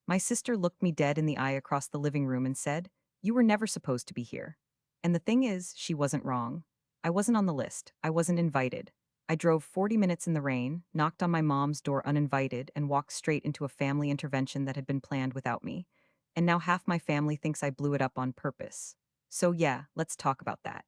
My sister looked me dead in the eye across the living room and said, "You were never supposed to be here." And the thing is, she wasn't wrong. I wasn't on the list. I wasn't invited. I drove 40 minutes in the rain, knocked on my mom's door uninvited, and walked straight into a family intervention that had been planned without me. And now half my family thinks I blew it up on purpose. So yeah, let's talk about that.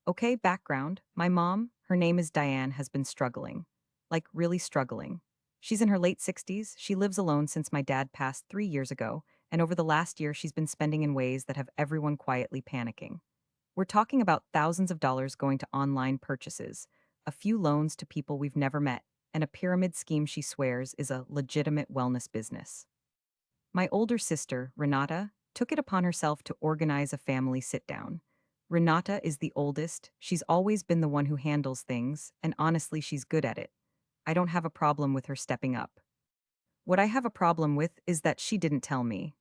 Okay, background. My mom, her name is Diane, has been struggling. Like, really struggling. She's in her late 60s, she lives alone since my dad passed 3 years ago, and over the last year she's been spending in ways that have everyone quietly panicking. We're talking about thousands of dollars going to online purchases, a few loans to people we've never met, and a pyramid scheme she swears is a legitimate wellness business. My older sister, Renata, took it upon herself to organize a family sit down. Renata is the oldest, she's always been the one who handles things, and honestly, she's good at it. I don't have a problem with her stepping up. What I have a problem with is that she didn't tell me.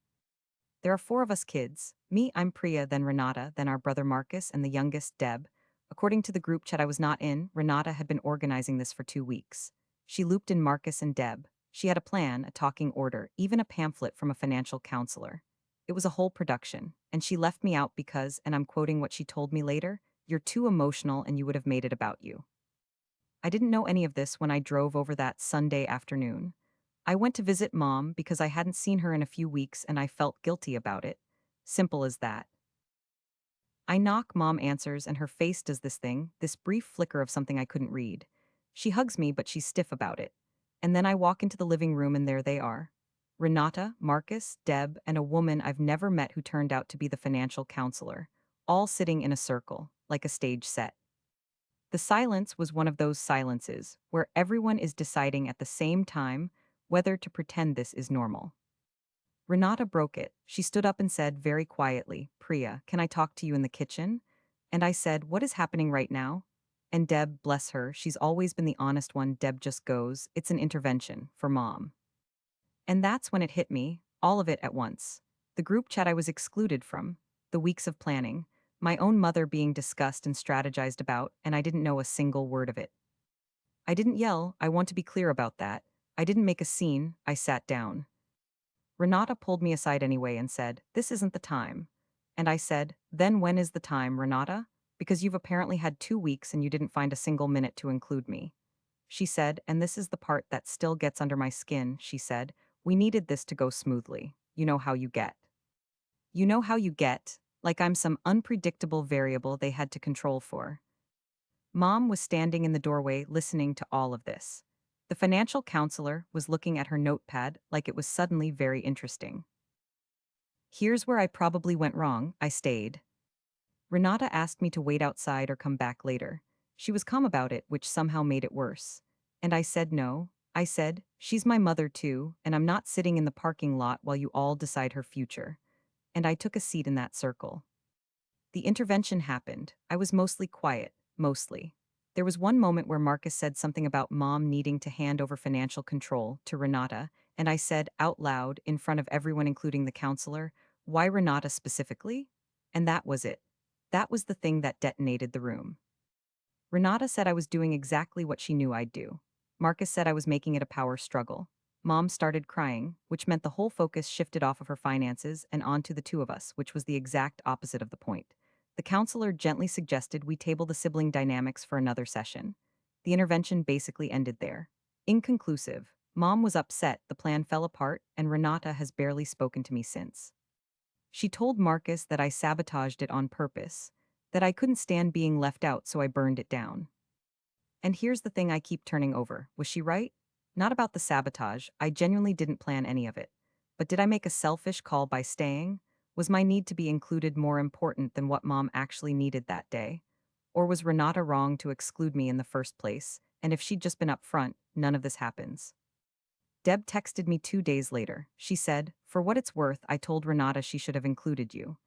There are four of us kids. Me, I'm Priya, then Renata, then our brother Marcus, and the youngest, Deb. According to the group chat I was not in, Renata had been organizing this for 2 weeks. She looped in Marcus and Deb. She had a plan, a talking order, even a pamphlet from a financial counselor. It was a whole production, and she left me out because, and I'm quoting what she told me later, "You're too emotional and you would have made it about you." I didn't know any of this when I drove over that Sunday afternoon. I went to visit mom because I hadn't seen her in a few weeks and I felt guilty about it. Simple as that. I knock, mom answers, and her face does this thing, this brief flicker of something I couldn't read. She hugs me, but she's stiff about it. And then I walk into the living room and there they are. Renata, Marcus, Deb, and a woman I've never met who turned out to be the financial counselor, all sitting in a circle, like a stage set. The silence was one of those silences where everyone is deciding at the same time whether to pretend this is normal. Renata broke it. She stood up and said very quietly, "Priya, can I talk to you in the kitchen?" And I said, "What is happening right now?" And Deb, bless her, she's always been the honest one, Deb just goes, "It's an intervention for mom." And that's when it hit me, all of it at once. The group chat I was excluded from, the weeks of planning, my own mother being discussed and strategized about, and I didn't know a single word of it. I didn't yell, I want to be clear about that. I didn't make a scene, I sat down. Renata pulled me aside anyway and said, "This isn't the time." And I said, "Then when is the time, Renata? Because you've apparently had 2 weeks and you didn't find a single minute to include me." She said, and this is the part that still gets under my skin, she said, "We needed this to go smoothly. You know how you get." You know how you get, like I'm some unpredictable variable they had to control for. Mom was standing in the doorway listening to all of this. The financial counselor was looking at her notepad like it was suddenly very interesting. "Here's where I probably went wrong, I stayed." Renata asked me to wait outside or come back later. She was calm about it, which somehow made it worse. And I said no. I said, "She's my mother too, and I'm not sitting in the parking lot while you all decide her future." And I took a seat in that circle. The intervention happened. I was mostly quiet, mostly. There was one moment where Marcus said something about mom needing to hand over financial control to Renata, and I said out loud, in front of everyone including the counselor, "Why Renata specifically?" And that was it. That was the thing that detonated the room. Renata said I was doing exactly what she knew I'd do. Marcus said I was making it a power struggle. Mom started crying, which meant the whole focus shifted off of her finances and onto the two of us, which was the exact opposite of the point. The counselor gently suggested we table the sibling dynamics for another session. The intervention basically ended there. Inconclusive. Mom was upset, the plan fell apart, and Renata has barely spoken to me since. She told Marcus that I sabotaged it on purpose, that I couldn't stand being left out, so I burned it down. And here's the thing I keep turning over. Was she right? Not about the sabotage, I genuinely didn't plan any of it. But did I make a selfish call by staying? Was my need to be included more important than what mom actually needed that day? Or was Renata wrong to exclude me in the first place? And if she'd just been upfront, none of this happens. Deb texted me 2 days later. She said, "For what it's worth, I told Renata she should have included you."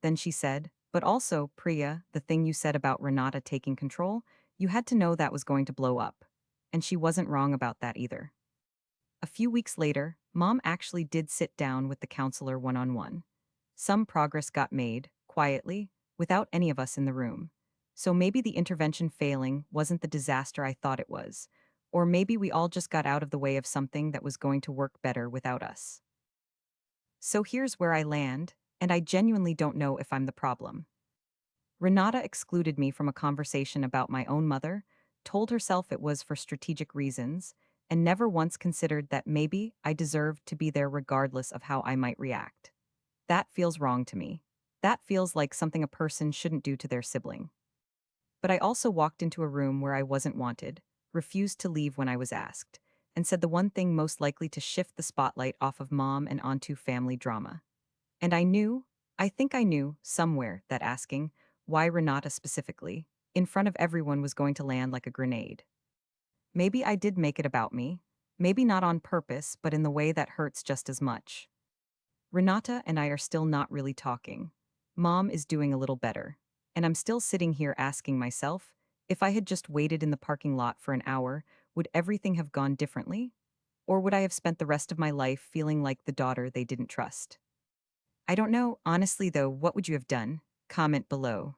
Then she said, "But also, Priya, the thing you said about Renata taking control, you had to know that was going to blow up." And she wasn't wrong about that either. A few weeks later, mom actually did sit down with the counselor one-on-one. Some progress got made, quietly, without any of us in the room. So maybe the intervention failing wasn't the disaster I thought it was. Or maybe we all just got out of the way of something that was going to work better without us. So here's where I land, and I genuinely don't know if I'm the problem. Renata excluded me from a conversation about my own mother, told herself it was for strategic reasons, and never once considered that maybe I deserved to be there regardless of how I might react. That feels wrong to me. That feels like something a person shouldn't do to their sibling. But I also walked into a room where I wasn't wanted, refused to leave when I was asked, and said the one thing most likely to shift the spotlight off of mom and onto family drama. And I think I knew, somewhere, that asking, why Renata specifically, in front of everyone was going to land like a grenade. Maybe I did make it about me. Maybe not on purpose, but in the way that hurts just as much. Renata and I are still not really talking. Mom is doing a little better. And I'm still sitting here asking myself, if I had just waited in the parking lot for an hour, would everything have gone differently? Or would I have spent the rest of my life feeling like the daughter they didn't trust? I don't know. Honestly, though, what would you have done? Comment below.